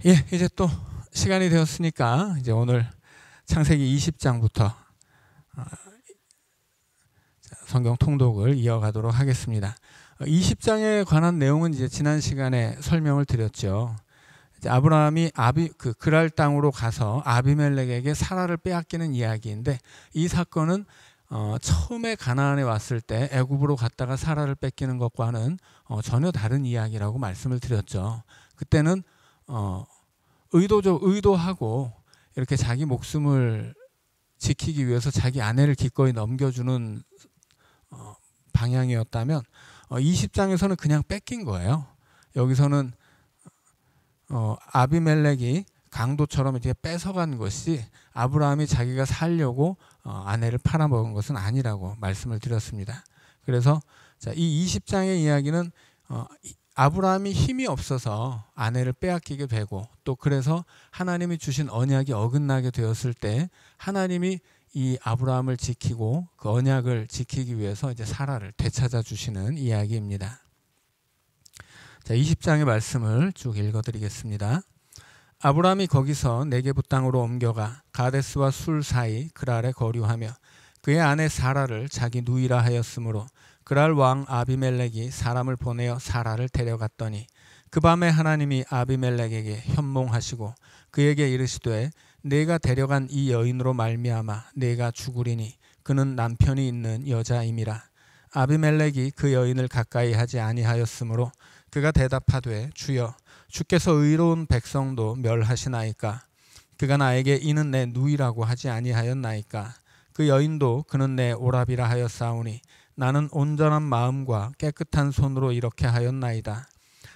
예, 이제 또 시간이 되었으니까 이제 오늘 창세기 20장부터 성경 통독을 이어가도록 하겠습니다. 20장에 관한 내용은 이제 지난 시간에 설명을 드렸죠. 이제 아브라함이 그랄 땅으로 가서 아비멜렉에게 사라를 빼앗기는 이야기인데, 이 사건은 처음에 가나안에 왔을 때 애굽으로 갔다가 사라를 뺏기는 것과는 전혀 다른 이야기라고 말씀을 드렸죠. 그때는 의도하고 이렇게 자기 목숨을 지키기 위해서 자기 아내를 기꺼이 넘겨주는 방향이었다면 20장에서는 그냥 뺏긴 거예요. 여기서는 아비멜렉이 강도처럼 이렇게 뺏어간 것이 아브라함이 자기가 살려고 아내를 팔아먹은 것은 아니라고 말씀을 드렸습니다. 그래서 이 20장의 이야기는 아브라함이 힘이 없어서 아내를 빼앗기게 되고, 또 그래서 하나님이 주신 언약이 어긋나게 되었을 때 하나님이 이 아브라함을 지키고 그 언약을 지키기 위해서 이제 사라를 되찾아 주시는 이야기입니다. 자, 20장의 말씀을 쭉 읽어드리겠습니다. 아브라함이 거기서 네게부 땅으로 옮겨가 가데스와 술 사이 그랄에 거류하며 그의 아내 사라를 자기 누이라 하였으므로 그랄 왕 아비멜렉이 사람을 보내어 사라를 데려갔더니 그 밤에 하나님이 아비멜렉에게 현몽하시고 그에게 이르시되 내가 데려간 이 여인으로 말미암아 내가 죽으리니 그는 남편이 있는 여자임이라. 아비멜렉이 그 여인을 가까이 하지 아니하였으므로 그가 대답하되 주여 주께서 의로운 백성도 멸하시나이까. 그가 나에게 이는 내 누이라고 하지 아니하였나이까. 그 여인도 그는 내 오라비라 하였사오니 나는 온전한 마음과 깨끗한 손으로 이렇게 하였나이다.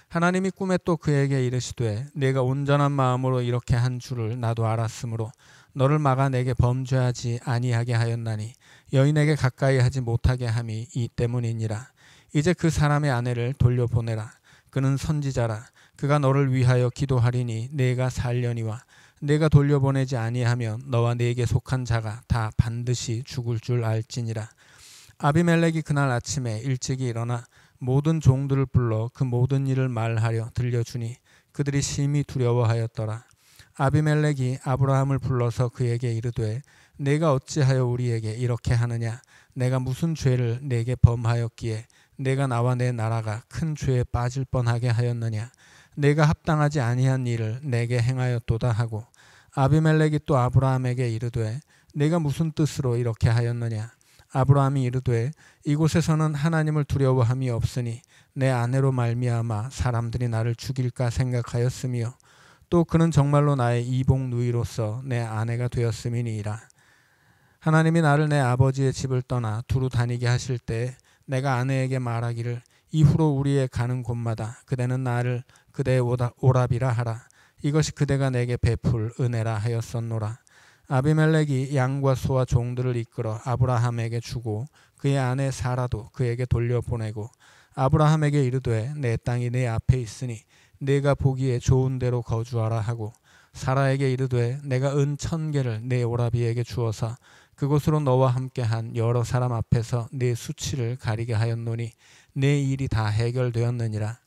하나님이 꿈에 또 그에게 이르시되 내가 온전한 마음으로 이렇게 한 줄을 나도 알았으므로 너를 막아 내게 범죄하지 아니하게 하였나니 여인에게 가까이 하지 못하게 함이 이 때문이니라. 이제 그 사람의 아내를 돌려보내라. 그는 선지자라. 그가 너를 위하여 기도하리니 내가 살려니와 내가 돌려보내지 아니하면 너와 내게 속한 자가 다 반드시 죽을 줄 알지니라. 아비멜렉이 그날 아침에 일찍이 일어나 모든 종들을 불러 그 모든 일을 말하려 들려주니 그들이 심히 두려워하였더라. 아비멜렉이 아브라함을 불러서 그에게 이르되 내가 어찌하여 우리에게 이렇게 하느냐. 내가 무슨 죄를 내게 범하였기에 내가 나와 내 나라가 큰 죄에 빠질 뻔하게 하였느냐. 내가 합당하지 아니한 일을 내게 행하였도다 하고, 아비멜렉이 또 아브라함에게 이르되 내가 무슨 뜻으로 이렇게 하였느냐. 아브라함이 이르되 이곳에서는 하나님을 두려워함이 없으니 내 아내로 말미암아 사람들이 나를 죽일까 생각하였으며 또 그는 정말로 나의 이복 누이로서 내 아내가 되었음이니이다. 하나님이 나를 내 아버지의 집을 떠나 두루 다니게 하실 때 내가 아내에게 말하기를 이후로 우리의 가는 곳마다 그대는 나를 그대의 오라비라 하라. 이것이 그대가 내게 베풀 은혜라 하였었노라. 아비멜렉이 양과 소와 종들을 이끌어 아브라함에게 주고 그의 아내 사라도 그에게 돌려보내고 아브라함에게 이르되 내 땅이 내 앞에 있으니 내가 보기에 좋은 데로 거주하라 하고, 사라에게 이르되 내가 은 1000개를 내 오라비에게 주어서 그곳으로 너와 함께한 여러 사람 앞에서 내 수치를 가리게 하였노니 내 일이 다 해결되었느니라.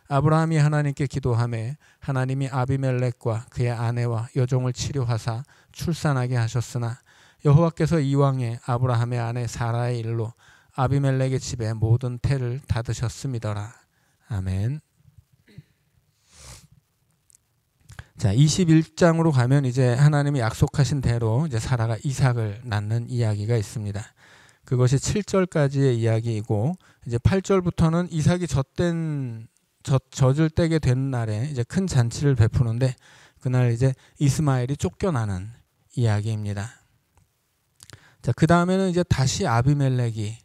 아브라함이 하나님께 기도하매 하나님이 아비멜렉과 그의 아내와 여종을 치료하사 출산하게 하셨으나 여호와께서 이왕에 아브라함의 아내 사라의 일로 아비멜렉의 집에 모든 태를 닫으셨음이더라. 아멘. 자, 21장으로 가면 이제 하나님이 약속하신 대로 이제 사라가 이삭을 낳는 이야기가 있습니다. 그것이 7절까지의 이야기이고, 이제 8절부터는 이삭이 젖을 떼게 된 날에 이제 큰 잔치를 베푸는데 그날 이제 이스마엘이 쫓겨나는 이야기입니다. 자, 그 다음에는 이제 다시 아비멜렉이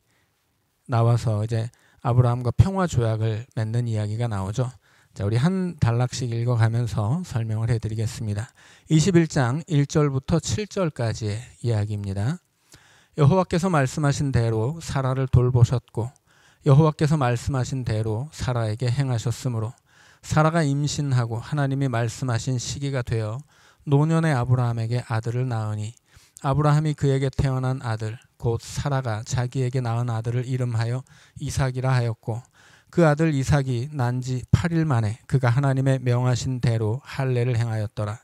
나와서 이제 아브라함과 평화 조약을 맺는 이야기가 나오죠. 자, 우리 한 단락씩 읽어가면서 설명을 해드리겠습니다. 21장 1절부터 7절까지의 이야기입니다. 여호와께서 말씀하신 대로 사라를 돌보셨고 여호와께서 말씀하신 대로 사라에게 행하셨으므로 사라가 임신하고 하나님이 말씀하신 시기가 되어 노년의 아브라함에게 아들을 낳으니 아브라함이 그에게 태어난 아들 곧 사라가 자기에게 낳은 아들을 이름하여 이삭이라 하였고 그 아들 이삭이 난 지 8일 만에 그가 하나님의 명하신 대로 할례를 행하였더라.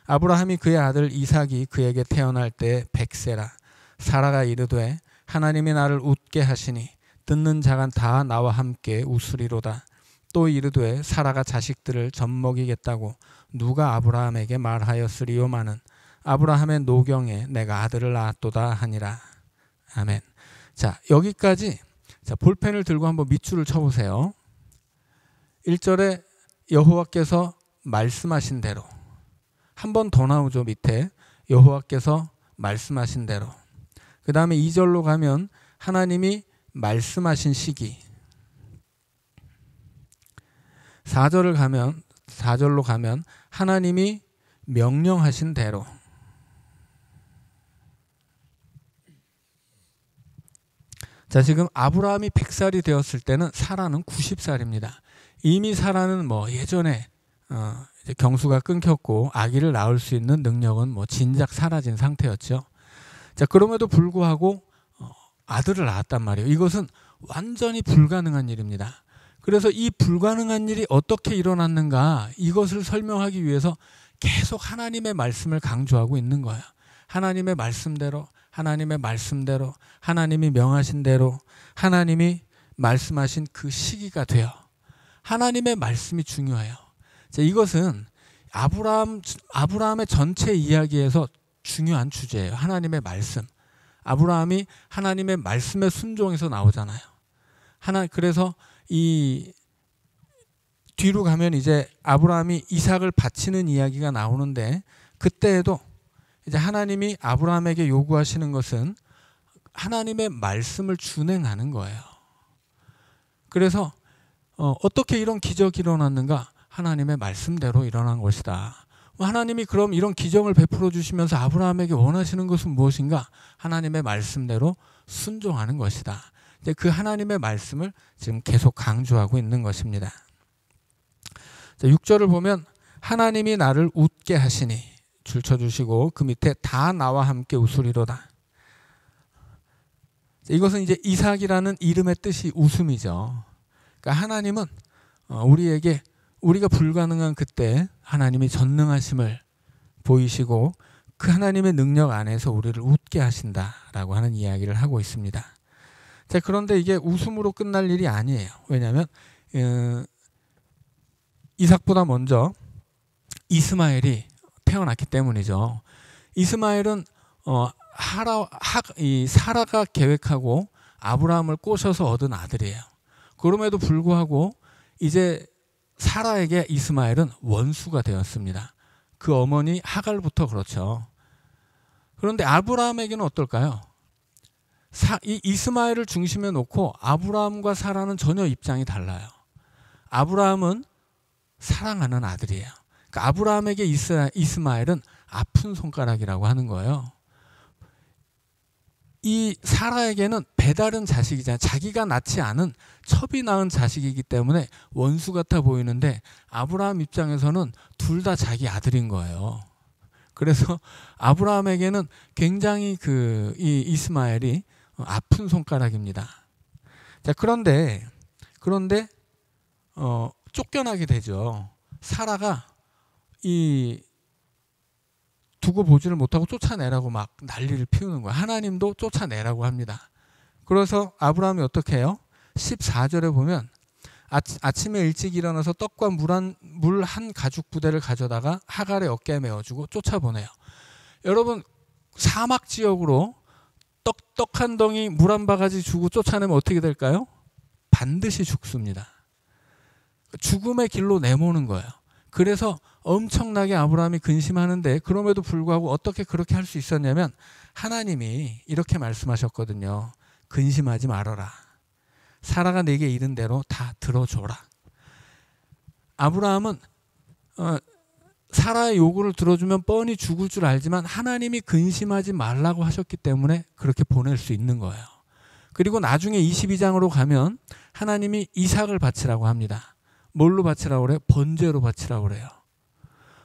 아브라함이 그의 아들 이삭이 그에게 태어날 때 100세라. 사라가 이르되 하나님이 나를 웃게 하시니 듣는 자가 다 나와 함께 웃으리로다. 또 이르되 사라가 자식들을 젖먹이겠다고 누가 아브라함에게 말하였으리요마는 아브라함의 노경에 내가 아들을 낳았도다 하니라. 아멘. 자, 여기까지. 자, 볼펜을 들고 한번 밑줄을 쳐보세요. 1절에 여호와께서 말씀하신 대로. 한 번 더 나오죠. 밑에 여호와께서 말씀하신 대로. 그 다음에 2절로 가면 하나님이 말씀하신 시기. 4절로 가면 하나님이 명령하신 대로. 자, 지금 아브라함이 100살이 되었을 때는 사라는 90살입니다. 이미 사라는 뭐 예전에 이제 경수가 끊겼고 아기를 낳을 수 있는 능력은 뭐 진작 사라진 상태였죠. 자, 그럼에도 불구하고 아들을 낳았단 말이에요. 이것은 완전히 불가능한 일입니다. 그래서 이 불가능한 일이 어떻게 일어났는가, 이것을 설명하기 위해서 계속 하나님의 말씀을 강조하고 있는 거예요. 하나님의 말씀대로, 하나님의 말씀대로, 하나님이 명하신 대로, 하나님이 말씀하신 그 시기가 돼요. 하나님의 말씀이 중요해요. 자, 이것은 아브라함의 전체 이야기에서 중요한 주제예요. 하나님의 말씀. 아브라함이 하나님의 말씀에 순종해서 나오잖아요. 그래서 이 뒤로 가면 이제 아브라함이 이삭을 바치는 이야기가 나오는데, 그때에도 이제 하나님이 아브라함에게 요구하시는 것은 하나님의 말씀을 준행하는 거예요. 그래서 어떻게 이런 기적이 일어났는가? 하나님의 말씀대로 일어난 것이다. 하나님이 그럼 이런 기적을 베풀어 주시면서 아브라함에게 원하시는 것은 무엇인가? 하나님의 말씀대로 순종하는 것이다. 이제 그 하나님의 말씀을 지금 계속 강조하고 있는 것입니다. 자, 6절을 보면 하나님이 나를 웃게 하시니 줄 쳐주시고 그 밑에 다 나와 함께 웃으리로다. 이것은 이제 이삭이라는 이름의 뜻이 웃음이죠. 그러니까 하나님은 우리에게 우리가 불가능한 그때 하나님이 전능하심을 보이시고 그 하나님의 능력 안에서 우리를 웃게 하신다라고 하는 이야기를 하고 있습니다. 자, 그런데 이게 웃음으로 끝날 일이 아니에요. 왜냐하면 이삭보다 먼저 이스마엘이 태어났기 때문이죠. 이스마엘은 사라가 계획하고 아브라함을 꼬셔서 얻은 아들이에요. 그럼에도 불구하고 이제 사라에게 이스마엘은 원수가 되었습니다. 그 어머니 하갈부터 그렇죠. 그런데 아브라함에게는 어떨까요? 이 이스마엘을 중심에 놓고 아브라함과 사라는 전혀 입장이 달라요. 아브라함은 사랑하는 아들이에요. 그러니까 아브라함에게 이스마엘은 아픈 손가락이라고 하는 거예요. 이 사라에게는 배다른 자식이잖아요. 자기가 낳지 않은 첩이 낳은 자식이기 때문에 원수 같아 보이는데 아브라함 입장에서는 둘 다 자기 아들인 거예요. 그래서 아브라함에게는 굉장히 이 이스마엘이 아픈 손가락입니다. 자, 그런데 쫓겨나게 되죠. 사라가 두고 보지를 못하고 쫓아내라고 막 난리를 피우는 거예요. 하나님도 쫓아내라고 합니다. 그래서 아브라함이 어떻게 해요? 14절에 보면 아침에 일찍 일어나서 떡과 물 한 가죽 부대를 가져다가 하갈의 어깨에 메어주고 쫓아보내요. 여러분, 사막 지역으로 떡 한 덩이 물 한 바가지 주고 쫓아내면 어떻게 될까요? 반드시 죽습니다. 죽음의 길로 내모는 거예요. 그래서 엄청나게 아브라함이 근심하는데 그럼에도 불구하고 어떻게 그렇게 할 수 있었냐면 하나님이 이렇게 말씀하셨거든요. 근심하지 말아라. 사라가 내게 이른 대로 다 들어줘라. 아브라함은 사라의 요구를 들어주면 뻔히 죽을 줄 알지만 하나님이 근심하지 말라고 하셨기 때문에 그렇게 보낼 수 있는 거예요. 그리고 나중에 22장으로 가면 하나님이 이삭을 바치라고 합니다. 뭘로 바치라고 그래요? 번제로 바치라고 그래요.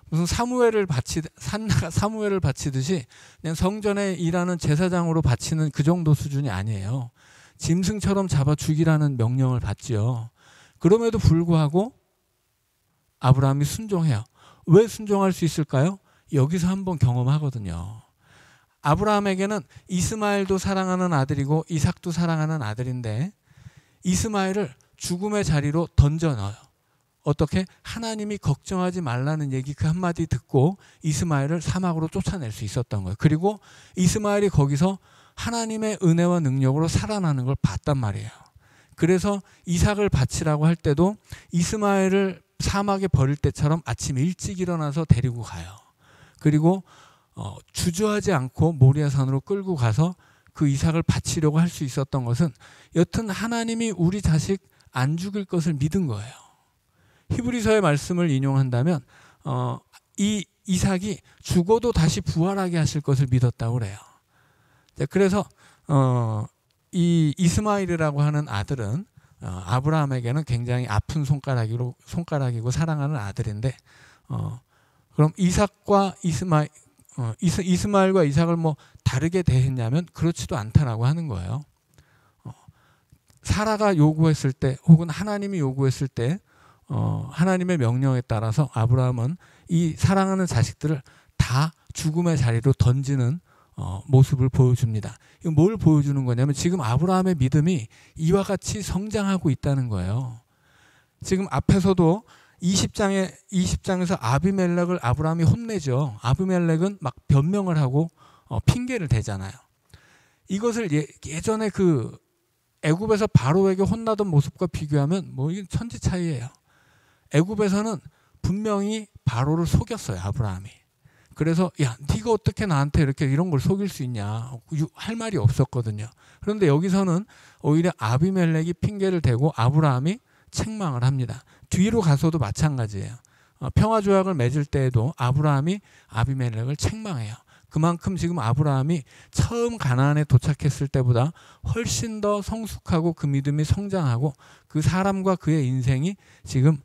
무슨 사무엘을 바치듯이 그냥 성전에 일하는 제사장으로 바치는 그 정도 수준이 아니에요. 짐승처럼 잡아 죽이라는 명령을 받지요. 그럼에도 불구하고 아브라함이 순종해요. 왜 순종할 수 있을까요? 여기서 한번 경험하거든요. 아브라함에게는 이스마엘도 사랑하는 아들이고 이삭도 사랑하는 아들인데 이스마엘을 죽음의 자리로 던져 넣어요. 어떻게? 하나님이 걱정하지 말라는 얘기 그 한마디 듣고 이스마엘을 사막으로 쫓아낼 수 있었던 거예요. 그리고 이스마엘이 거기서 하나님의 은혜와 능력으로 살아나는 걸 봤단 말이에요. 그래서 이삭을 바치라고 할 때도 이스마엘을 사막에 버릴 때처럼 아침 일찍 일어나서 데리고 가요. 그리고 주저하지 않고 모리아산으로 끌고 가서 그 이삭을 바치려고 할 수 있었던 것은 여튼 하나님이 우리 자식 안 죽일 것을 믿은 거예요. 히브리서의 말씀을 인용한다면 이 이삭이 죽어도 다시 부활하게 하실 것을 믿었다고 그래요. 그래서 이 이스마엘이라고 하는 아들은 아브라함에게는 굉장히 아픈 손가락이고 사랑하는 아들인데 그럼 이삭과 이스마엘과 이삭을 뭐 다르게 대했냐면 그렇지도 않다라고 하는 거예요. 사라가 요구했을 때 혹은 하나님이 요구했을 때 하나님의 명령에 따라서 아브라함은 이 사랑하는 자식들을 다 죽음의 자리로 던지는 모습을 보여줍니다. 이거 뭘 보여주는 거냐면 지금 아브라함의 믿음이 이와 같이 성장하고 있다는 거예요. 지금 앞에서도 20장에서 아비멜렉을 아브라함이 혼내죠. 아비멜렉은 막 변명을 하고 핑계를 대잖아요. 이것을 예전에 그 애굽에서 바로에게 혼나던 모습과 비교하면 뭐 이게 천지 차이예요. 애굽에서는 분명히 바로를 속였어요, 아브라함이. 그래서 야, 네가 어떻게 나한테 이렇게 이런 걸 속일 수 있냐 할 말이 없었거든요. 그런데 여기서는 오히려 아비멜렉이 핑계를 대고 아브라함이 책망을 합니다. 뒤로 가서도 마찬가지예요. 평화조약을 맺을 때에도 아브라함이 아비멜렉을 책망해요. 그만큼 지금 아브라함이 처음 가나안에 도착했을 때보다 훨씬 더 성숙하고 그 믿음이 성장하고 그 사람과 그의 인생이 지금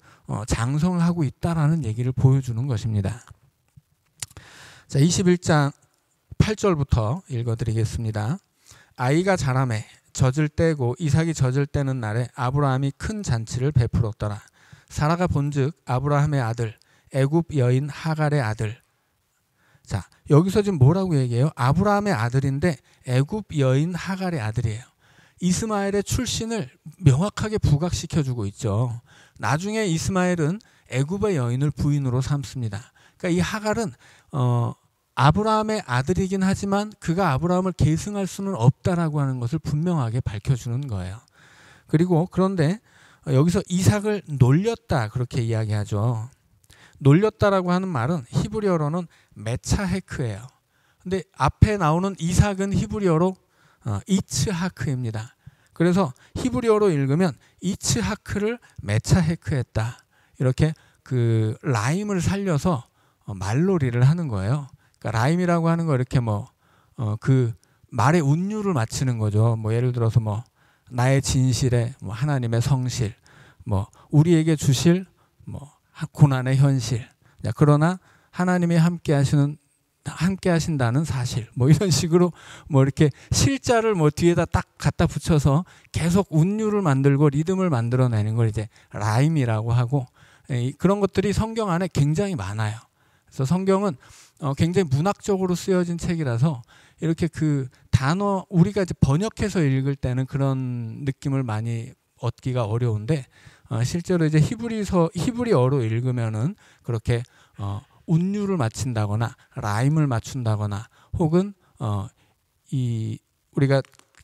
장성을 하고 있다라는 얘기를 보여주는 것입니다. 자, 21장 8절부터 읽어드리겠습니다. 아이가 자라매 젖을 떼고 이삭이 젖을 떼는 날에 아브라함이 큰 잔치를 베풀었더라. 사라가 본즉 아브라함의 아들 애굽 여인 하갈의 아들. 자, 여기서 지금 뭐라고 얘기해요? 아브라함의 아들인데 애굽 여인 하갈의 아들이에요. 이스마엘의 출신을 명확하게 부각시켜주고 있죠. 나중에 이스마엘은 애굽의 여인을 부인으로 삼습니다. 그러니까 이 하갈은 아브라함의 아들이긴 하지만 그가 아브라함을 계승할 수는 없다라고 하는 것을 분명하게 밝혀주는 거예요. 그리고 그런데 여기서 이삭을 놀렸다 그렇게 이야기하죠. 놀렸다라고 하는 말은 히브리어로는 메차헤크예요. 근데 앞에 나오는 이삭은 히브리어로 이츠하크입니다. 그래서 히브리어로 읽으면 이츠하크를 메차헤크했다. 이렇게 그 라임을 살려서 말놀이를 하는 거예요. 그러니까 라임이라고 하는 거 이렇게 그 말의 운율을 맞추는 거죠. 뭐 예를 들어서 뭐 나의 진실에 뭐 하나님의 성실, 뭐 우리에게 주실 뭐 고난의 현실. 그러나 하나님이 함께 하신다는 사실. 뭐 이런 식으로 뭐 이렇게 실자를 뭐 뒤에다 딱 갖다 붙여서 계속 운율을 만들고 리듬을 만들어내는 걸 이제 라임이라고 하고 그런 것들이 성경 안에 굉장히 많아요. 그래서 성경은 굉장히 문학적으로 쓰여진 책이라서 이렇게 그 단어 우리가 이제 번역해서 읽을 때는 그런 느낌을 많이 얻기가 어려운데 실제로 이제 히브리어로 읽으면은 그렇게 운율을 맞춘다거나 라임을 맞춘다거나 혹은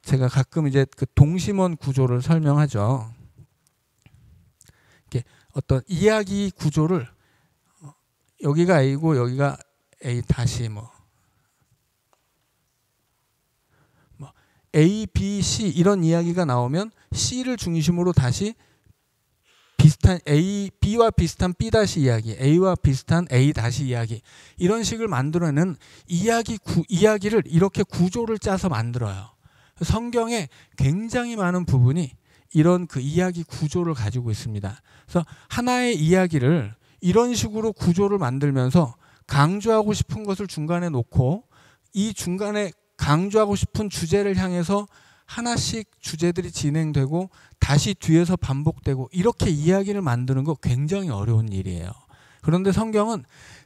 제가 가끔 이제 그 동심원 구조를 설명하죠. 이렇게 어떤 이야기 구조를 여기가 A고 여기가 A 다시 뭐 A, B, C 이런 이야기가 나오면 C를 중심으로 다시 비슷한 A, B와 비슷한 B 다시 이야기, A와 비슷한 A 다시 이야기 이런 식을 만들어내는 이야기를 이렇게 구조를 짜서 만들어요. 성경에 굉장히 많은 부분이 이런 그 이야기 구조를 가지고 있습니다. 그래서 하나의 이야기를 이런 식으로 구조를 만들면서 강조하고 싶은 것을 중간에 놓고 이 중간에 강조하고 싶은 주제를 향해서 하나씩 주제들이 진행되고 다시 뒤에서 반복되고 이렇게 이야기를 만드는 거 굉장히 어려운 일이에요. 그런데 성경은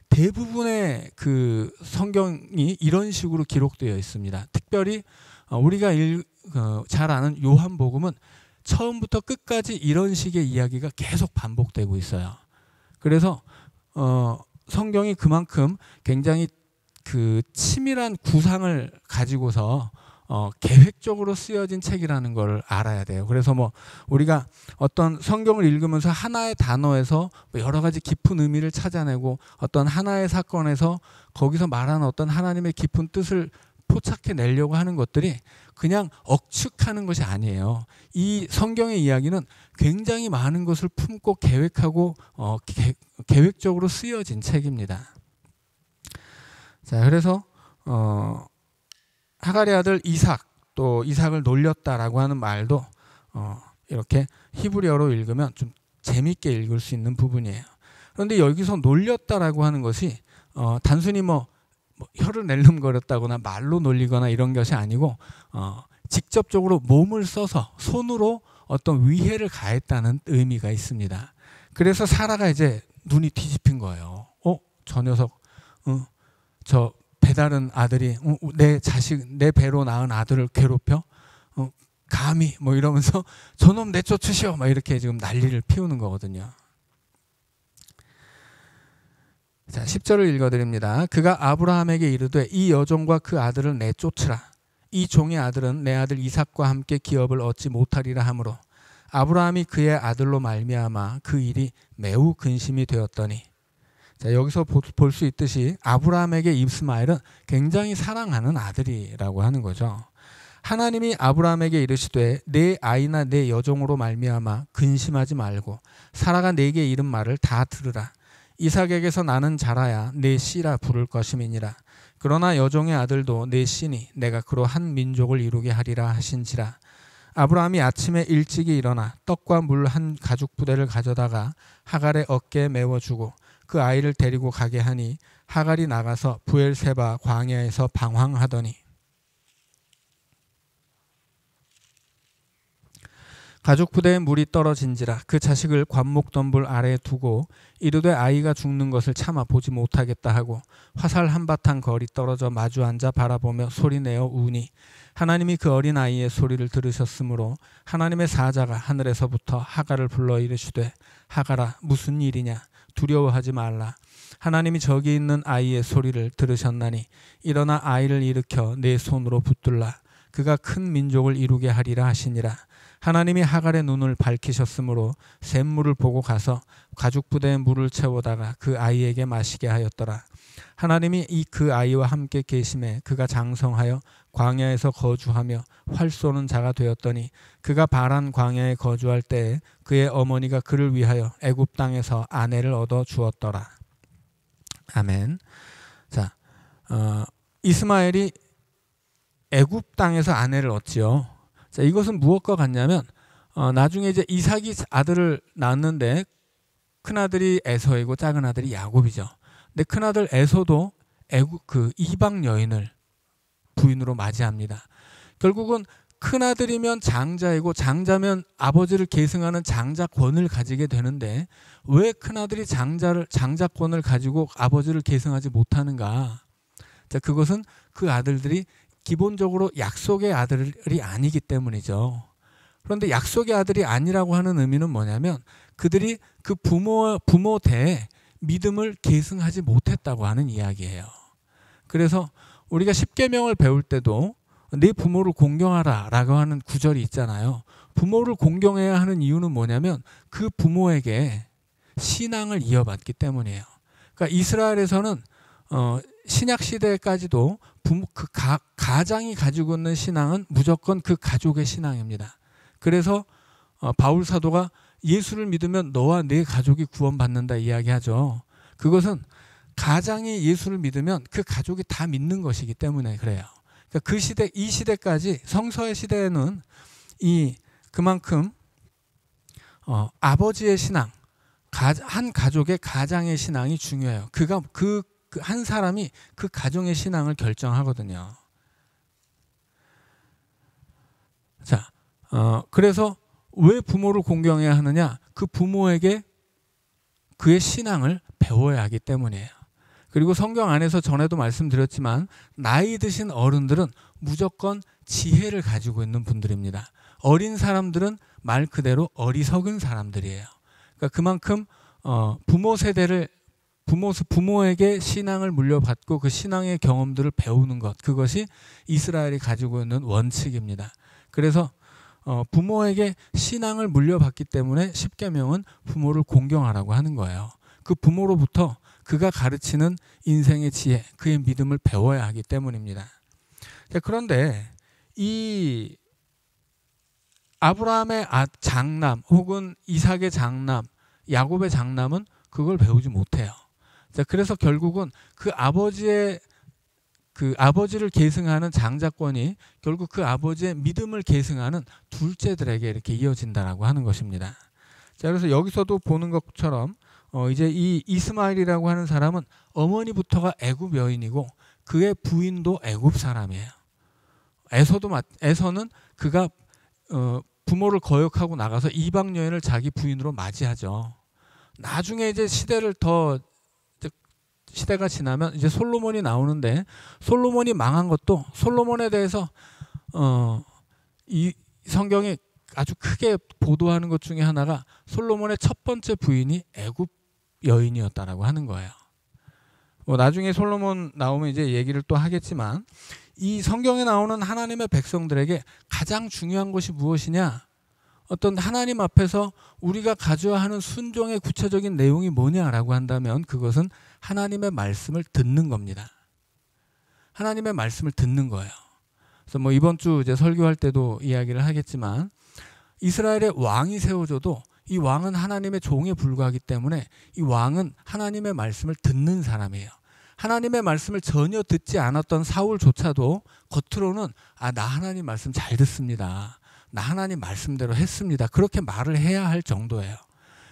대부분의 그 성경이 이런 식으로 기록되어 있습니다. 특별히 우리가 잘 아는 요한복음은 처음부터 끝까지 이런 식의 이야기가 계속 반복되고 있어요. 그래서 성경이 그만큼 굉장히 그 치밀한 구상을 가지고서 계획적으로 쓰여진 책이라는 걸 알아야 돼요. 그래서 뭐 우리가 어떤 성경을 읽으면서 하나의 단어에서 여러 가지 깊은 의미를 찾아내고 어떤 하나의 사건에서 거기서 말하는 어떤 하나님의 깊은 뜻을 포착해내려고 하는 것들이 그냥 억측하는 것이 아니에요. 이 성경의 이야기는 굉장히 많은 것을 품고 계획하고 계획적으로 쓰여진 책입니다. 자, 그래서 하갈의 아들 이삭, 또 이삭을 놀렸다라고 하는 말도 이렇게 히브리어로 읽으면 좀 재밌게 읽을 수 있는 부분이에요. 그런데 여기서 놀렸다라고 하는 것이 단순히 뭐 혀를 낼름거렸다거나 말로 놀리거나 이런 것이 아니고 직접적으로 몸을 써서 손으로 어떤 위해를 가했다는 의미가 있습니다. 그래서 사라가 이제 눈이 뒤집힌 거예요. 저 녀석, 저 배다른 아들이 내 자식, 내 배로 낳은 아들을 괴롭혀? 감히 뭐 이러면서 저놈 내쫓으시오 막 이렇게 지금 난리를 피우는 거거든요. 자, 10절을 읽어드립니다. 그가 아브라함에게 이르되 이 여종과 그 아들을 내쫓으라. 이 종의 아들은 내 아들 이삭과 함께 기업을 얻지 못하리라 하므로 아브라함이 그의 아들로 말미암아 그 일이 매우 근심이 되었더니. 자, 여기서 볼 수 있듯이 아브라함에게 이스마엘은 굉장히 사랑하는 아들이라고 하는 거죠. 하나님이 아브라함에게 이르시되 내 아이나 내 여종으로 말미암아 근심하지 말고 사라가 내게 이른 말을 다 들으라. 이삭에게서 나는 자라야 내 씨라 부를 것임이니라. 그러나 여종의 아들도 내 씨니 내가 그로 한 민족을 이루게 하리라 하신지라. 아브라함이 아침에 일찍이 일어나 떡과 물 한 가죽 부대를 가져다가 하갈의 어깨에 메워주고 그 아이를 데리고 가게 하니 하갈이 나가서 부엘세바 광야에서 방황하더니 가죽 부대에 물이 떨어진지라. 그 자식을 관목덤불 아래에 두고 이르되 아이가 죽는 것을 참아 보지 못하겠다 하고 화살 한바탕 거리 떨어져 마주 앉아 바라보며 소리내어 우니 하나님이 그 어린 아이의 소리를 들으셨으므로 하나님의 사자가 하늘에서부터 하갈을 불러 이르시되 하갈아 무슨 일이냐 두려워하지 말라. 하나님이 저기 있는 아이의 소리를 들으셨나니 일어나 아이를 일으켜 내 손으로 붙들라. 그가 큰 민족을 이루게 하리라 하시니라. 하나님이 하갈의 눈을 밝히셨으므로 샘물을 보고 가서 가죽 부대에 물을 채우다가 그 아이에게 마시게 하였더라. 하나님이 그 아이와 함께 계심에 그가 장성하여 광야에서 거주하며 활 쏘는 자가 되었더니 그가 바란 광야에 거주할 때에 그의 어머니가 그를 위하여 애굽 땅에서 아내를 얻어 주었더라. 아멘. 자, 이스마엘이 애굽 땅에서 아내를 얻지요. 자, 이것은 무엇과 같냐면 나중에 이제 이삭이 아들을 낳았는데 큰 아들이 에서이고 작은 아들이 야곱이죠. 근데 큰 아들 에서도 애굽 그 이방 여인을 부인으로 맞이합니다. 결국은 큰 아들이면 장자이고 장자면 아버지를 계승하는 장자권을 가지게 되는데 왜 큰 아들이 장자권을 가지고 아버지를 계승하지 못하는가? 자, 그것은 그 아들들이 기본적으로 약속의 아들이 아니기 때문이죠. 그런데 약속의 아들이 아니라고 하는 의미는 뭐냐면 그들이 그 부모 대에 믿음을 계승하지 못했다고 하는 이야기예요. 그래서 우리가 십계명을 배울 때도 네 부모를 공경하라 라고 하는 구절이 있잖아요. 부모를 공경해야 하는 이유는 뭐냐면 그 부모에게 신앙을 이어받기 때문이에요. 그러니까 이스라엘에서는 신약 시대까지도 가장이 가지고 있는 신앙은 무조건 그 가족의 신앙입니다. 그래서 바울 사도가 예수를 믿으면 너와 네 가족이 구원받는다 이야기하죠. 그것은 가장이 예수를 믿으면 그 가족이 다 믿는 것이기 때문에 그래요. 그러니까 그 시대, 이 시대까지 성서의 시대에는 그만큼 아버지의 신앙, 한 가족의 가장의 신앙이 중요해요. 그가 한 사람이 그 가정의 신앙을 결정하거든요. 자, 그래서 왜 부모를 공경해야 하느냐? 그 부모에게 그의 신앙을 배워야 하기 때문이에요. 그리고 성경 안에서 전에도 말씀드렸지만 나이 드신 어른들은 무조건 지혜를 가지고 있는 분들입니다. 어린 사람들은 말 그대로 어리석은 사람들이에요. 그러니까 그만큼 부모 세대를 부모에게 신앙을 물려받고 그 신앙의 경험들을 배우는 것, 그것이 이스라엘이 가지고 있는 원칙입니다. 그래서 부모에게 신앙을 물려받기 때문에 십계명은 부모를 공경하라고 하는 거예요. 그 부모로부터 그가 가르치는 인생의 지혜, 그의 믿음을 배워야 하기 때문입니다. 그런데 이 아브라함의 장남 혹은 이삭의 장남, 야곱의 장남은 그걸 배우지 못해요. 그래서 결국은 그 아버지를 계승하는 장자권이 결국 그 아버지의 믿음을 계승하는 둘째들에게 이렇게 이어진다라고 하는 것입니다. 자, 그래서 여기서도 보는 것처럼 이제 이 이스마엘이라고 하는 사람은 어머니부터가 애굽 여인이고 그의 부인도 애굽 사람이에요. 에서는 그가 부모를 거역하고 나가서 이방 여인을 자기 부인으로 맞이하죠. 나중에 이제 시대가 지나면 이제 솔로몬이 나오는데 솔로몬이 망한 것도 솔로몬에 대해서 이 성경이 아주 크게 보도하는 것 중에 하나가 솔로몬의 첫 번째 부인이 애굽 여인이었다라고 하는 거예요. 뭐 나중에 솔로몬 나오면 이제 얘기를 또 하겠지만 이 성경에 나오는 하나님의 백성들에게 가장 중요한 것이 무엇이냐? 어떤 하나님 앞에서 우리가 가져야 하는 순종의 구체적인 내용이 뭐냐라고 한다면 그것은 하나님의 말씀을 듣는 겁니다. 하나님의 말씀을 듣는 거예요. 그래서 뭐 이번 주 이제 설교할 때도 이야기를 하겠지만 이스라엘의 왕이 세워져도 이 왕은 하나님의 종에 불과하기 때문에 이 왕은 하나님의 말씀을 듣는 사람이에요. 하나님의 말씀을 전혀 듣지 않았던 사울조차도 겉으로는 나 하나님 말씀 잘 듣습니다. 나 하나님 말씀대로 했습니다. 그렇게 말을 해야 할 정도예요.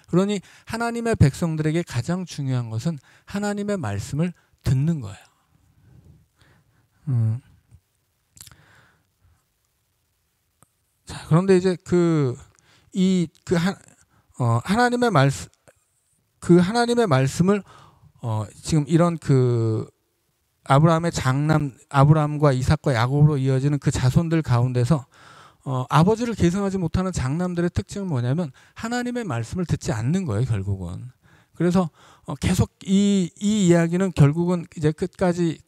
그러니 하나님의 백성들에게 가장 중요한 것은 하나님의 말씀을 듣는 거예요. 자, 그런데 이제 하나님의 말씀을 지금 이런 아브라함의 장남 아브라함과 이삭과 야곱으로 이어지는 그 자손들 가운데서 아버지를 계승하지 못하는 장남들의 특징은 뭐냐면 하나님의 말씀을 듣지 않는 거예요, 결국은. 그래서 계속 이 이야기는 결국은 이제 끝까지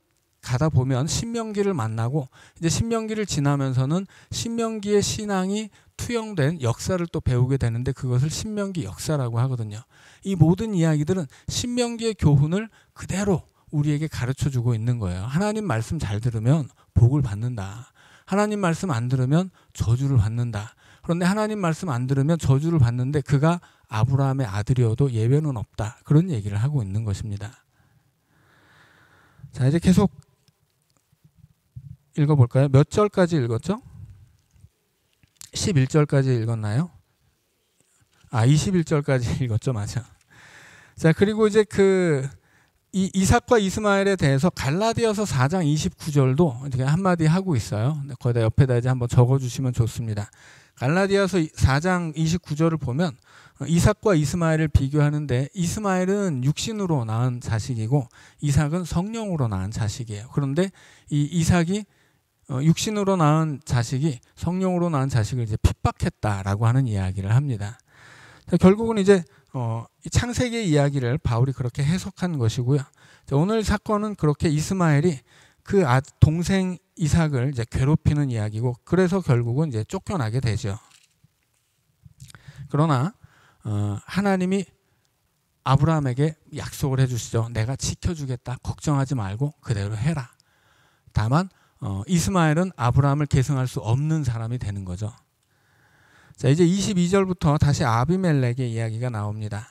가다 보면 신명기를 만나고 이제 신명기를 지나면서는 신명기의 신앙이 투영된 역사를 또 배우게 되는데 그것을 신명기 역사라고 하거든요. 이 모든 이야기들은 신명기의 교훈을 그대로 우리에게 가르쳐주고 있는 거예요. 하나님 말씀 잘 들으면 복을 받는다. 하나님 말씀 안 들으면 저주를 받는다. 그런데 하나님 말씀 안 들으면 저주를 받는데 그가 아브라함의 아들이어도 예외는 없다. 그런 얘기를 하고 있는 것입니다. 자, 이제 계속 읽어볼까요? 몇 절까지 읽었죠? 11절까지 읽었나요? 21절까지 읽었죠. 맞아. 자, 그리고 이제 이삭과 이스마엘에 대해서 갈라디아서 4장 29절도 이렇게 한마디 하고 있어요. 거기다 옆에다 이제 한번 적어주시면 좋습니다. 갈라디아서 4장 29절을 보면 이삭과 이스마엘을 비교하는데 이스마엘은 육신으로 낳은 자식이고 이삭은 성령으로 낳은 자식이에요. 그런데 이 이삭이 육신으로 낳은 자식이 성령으로 낳은 자식을 이제 핍박했다라고 하는 이야기를 합니다. 결국은 이제 이 창세기의 이야기를 바울이 그렇게 해석한 것이고요. 오늘 사건은 그렇게 이스마엘이 그 동생 이삭을 이제 괴롭히는 이야기고 그래서 결국은 이제 쫓겨나게 되죠. 그러나 하나님이 아브라함에게 약속을 해주시죠. 내가 지켜주겠다. 걱정하지 말고 그대로 해라. 다만 이스마엘은 아브라함을 계승할 수 없는 사람이 되는 거죠. 자, 이제 22절부터 다시 아비멜렉의 이야기가 나옵니다.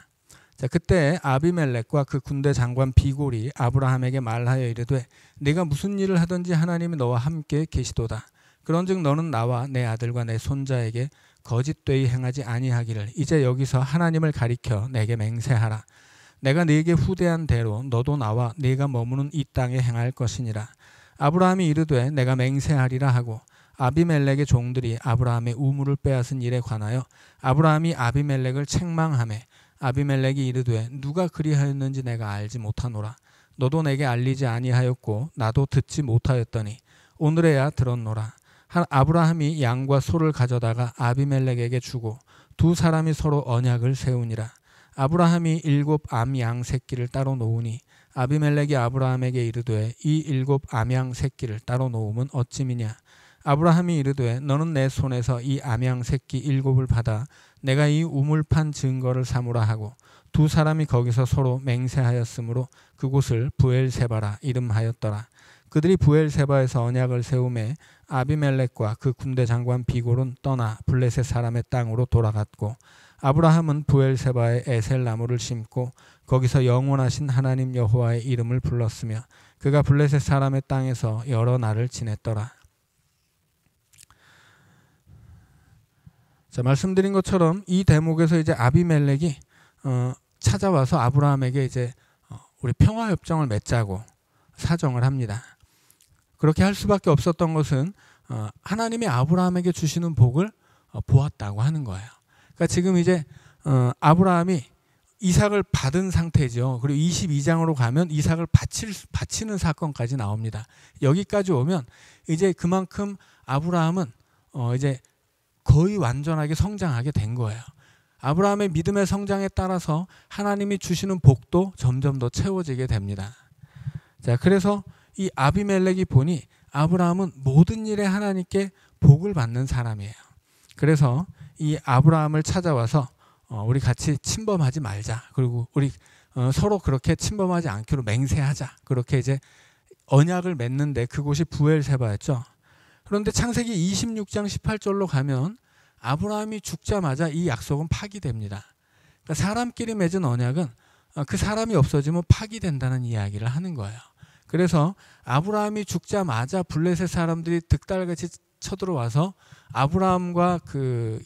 자, 그때 아비멜렉과 그 군대 장관 비골이 아브라함에게 말하여 이르되 네가 무슨 일을 하든지 하나님이 너와 함께 계시도다. 그런즉 너는 나와 내 아들과 내 손자에게 거짓되이 행하지 아니하기를 이제 여기서 하나님을 가리켜 내게 맹세하라. 내가 네게 후대한 대로 너도 나와 네가 머무는 이 땅에 행할 것이니라. 아브라함이 이르되 내가 맹세하리라 하고 아비멜렉의 종들이 아브라함의 우물을 빼앗은 일에 관하여 아브라함이 아비멜렉을 책망하매 아비멜렉이 이르되 누가 그리하였는지 내가 알지 못하노라. 너도 내게 알리지 아니하였고 나도 듣지 못하였더니 오늘에야 들었노라. 아브라함이 양과 소를 가져다가 아비멜렉에게 주고 두 사람이 서로 언약을 세우니라. 아브라함이 7 암양 새끼를 따로 놓으니 아비멜렉이 아브라함에게 이르되 이 7 암양 새끼를 따로 놓으면 어찌미냐. 아브라함이 이르되 너는 내 손에서 이 암양 새끼 7을 받아 내가 이 우물판 증거를 삼으라 하고 두 사람이 거기서 서로 맹세하였으므로 그곳을 부엘세바라 이름하였더라. 그들이 부엘세바에서 언약을 세우매 아비멜렉과 그 군대 장관 비골은 떠나 블레셋 사람의 땅으로 돌아갔고 아브라함은 부엘세바에 에셀 나무를 심고 거기서 영원하신 하나님 여호와의 이름을 불렀으며 그가 블레셋 사람의 땅에서 여러 날을 지냈더라. 자, 말씀드린 것처럼 이 대목에서 이제 아비멜렉이 찾아와서 아브라함에게 이제 우리 평화 협정을 맺자고 사정을 합니다. 그렇게 할 수밖에 없었던 것은 하나님이 아브라함에게 주시는 복을 보았다고 하는 거예요. 그러니까 지금 이제 아브라함이 이삭을 받은 상태죠. 그리고 22장으로 가면 이삭을 바치는 사건까지 나옵니다. 여기까지 오면 이제 그만큼 아브라함은 이제 거의 완전하게 성장하게 된 거예요. 아브라함의 믿음의 성장에 따라서 하나님이 주시는 복도 점점 더 채워지게 됩니다. 자, 그래서 이 아비멜렉이 보니 아브라함은 모든 일에 하나님께 복을 받는 사람이에요. 그래서 이 아브라함을 찾아와서 우리 같이 침범하지 말자. 그리고 우리 서로 그렇게 침범하지 않기로 맹세하자. 그렇게 이제 언약을 맺는데 그곳이 부엘세바였죠. 그런데 창세기 26장 18절로 가면 아브라함이 죽자마자 이 약속은 파기됩니다. 그러니까 사람끼리 맺은 언약은 그 사람이 없어지면 파기된다는 이야기를 하는 거예요. 그래서 아브라함이 죽자마자 블레셋 사람들이 득달같이 쳐들어와서 아브라함과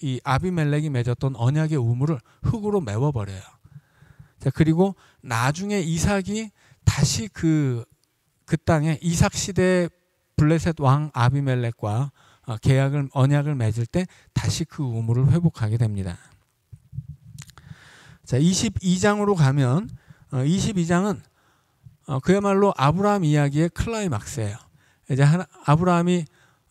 이 아비멜렉이 맺었던 언약의 우물을 흙으로 메워버려요. 자, 그리고 나중에 이삭이 다시 그 땅에 이삭 시대의 블레셋 왕 아비멜렉과 언약을 맺을 때 다시 그 우물을 회복하게 됩니다. 자, 22장으로 가면 22장은 그야말로 아브라함 이야기의 클라이막스예요. 이제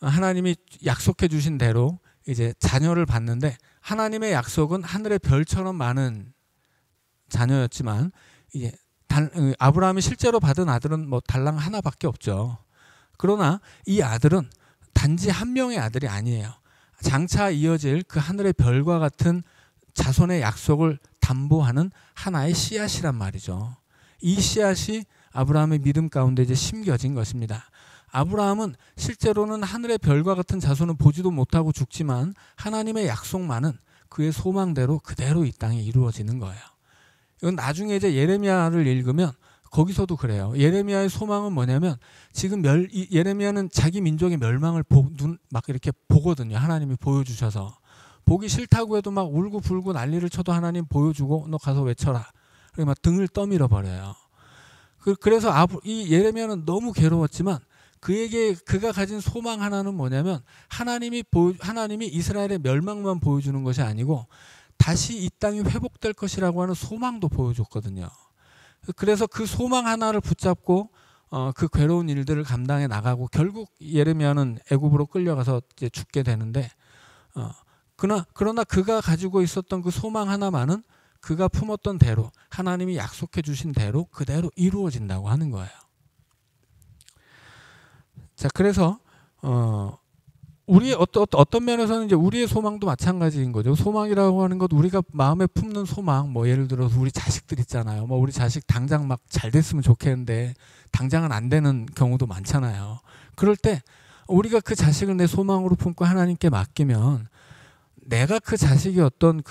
하나님이 약속해 주신 대로 이제 자녀를 받는데 하나님의 약속은 하늘의 별처럼 많은 자녀였지만 이제 아브라함이 실제로 받은 아들은 뭐 달랑 하나밖에 없죠. 그러나 이 아들은 단지 한 명의 아들이 아니에요. 장차 이어질 그 하늘의 별과 같은 자손의 약속을 담보하는 하나의 씨앗이란 말이죠. 이 씨앗이 아브라함의 믿음 가운데 이제 심겨진 것입니다. 아브라함은 실제로는 하늘의 별과 같은 자손은 보지도 못하고 죽지만 하나님의 약속만은 그의 소망대로 그대로 이 땅에 이루어지는 거예요. 이건 나중에 이제 예레미야를 읽으면 거기서도 그래요. 예레미야의 소망은 뭐냐면 지금 예레미야는 자기 민족의 멸망을 막 이렇게 보거든요. 하나님이 보여주셔서. 보기 싫다고 해도 막 울고 불고 난리를 쳐도 하나님 보여주고 너 가서 외쳐라. 그리고 막 등을 떠밀어 버려요. 그래서 이 예레미야는 너무 괴로웠지만 그가 가진 소망 하나는 뭐냐면 하나님이 이스라엘의 멸망만 보여주는 것이 아니고 다시 이 땅이 회복될 것이라고 하는 소망도 보여줬거든요. 그래서 그 소망 하나를 붙잡고 그 괴로운 일들을 감당해 나가고 결국 예레미야는 애굽으로 끌려가서 이제 죽게 되는데 그러나 그가 가지고 있었던 그 소망 하나만은 그가 품었던 대로 하나님이 약속해 주신 대로 그대로 이루어진다고 하는 거예요. 자, 그래서 우리의 어떤 면에서는 이제 우리의 소망도 마찬가지인 거죠. 소망이라고 하는 것 우리가 마음에 품는 소망, 뭐 예를 들어서 우리 자식들 있잖아요. 뭐 우리 자식 당장 막 잘 됐으면 좋겠는데 당장은 안 되는 경우도 많잖아요. 그럴 때 우리가 그 자식을 내 소망으로 품고 하나님께 맡기면 내가 그 자식이 어떤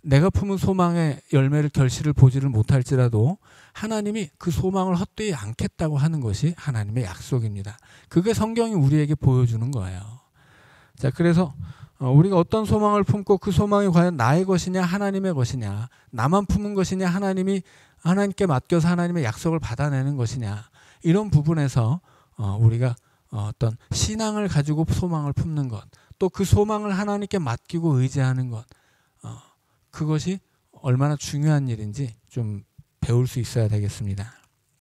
내가 품은 소망의 열매를 결실을 보지를 못할지라도 하나님이 그 소망을 헛되이 않겠다고 하는 것이 하나님의 약속입니다. 그게 성경이 우리에게 보여주는 거예요. 자, 그래서 우리가 어떤 소망을 품고 그 소망이 과연 나의 것이냐 하나님의 것이냐, 나만 품은 것이냐 하나님께 맡겨서 하나님의 약속을 받아내는 것이냐, 이런 부분에서 우리가 어떤 신앙을 가지고 소망을 품는 것, 또 그 소망을 하나님께 맡기고 의지하는 것, 그것이 얼마나 중요한 일인지 좀 배울 수 있어야 되겠습니다.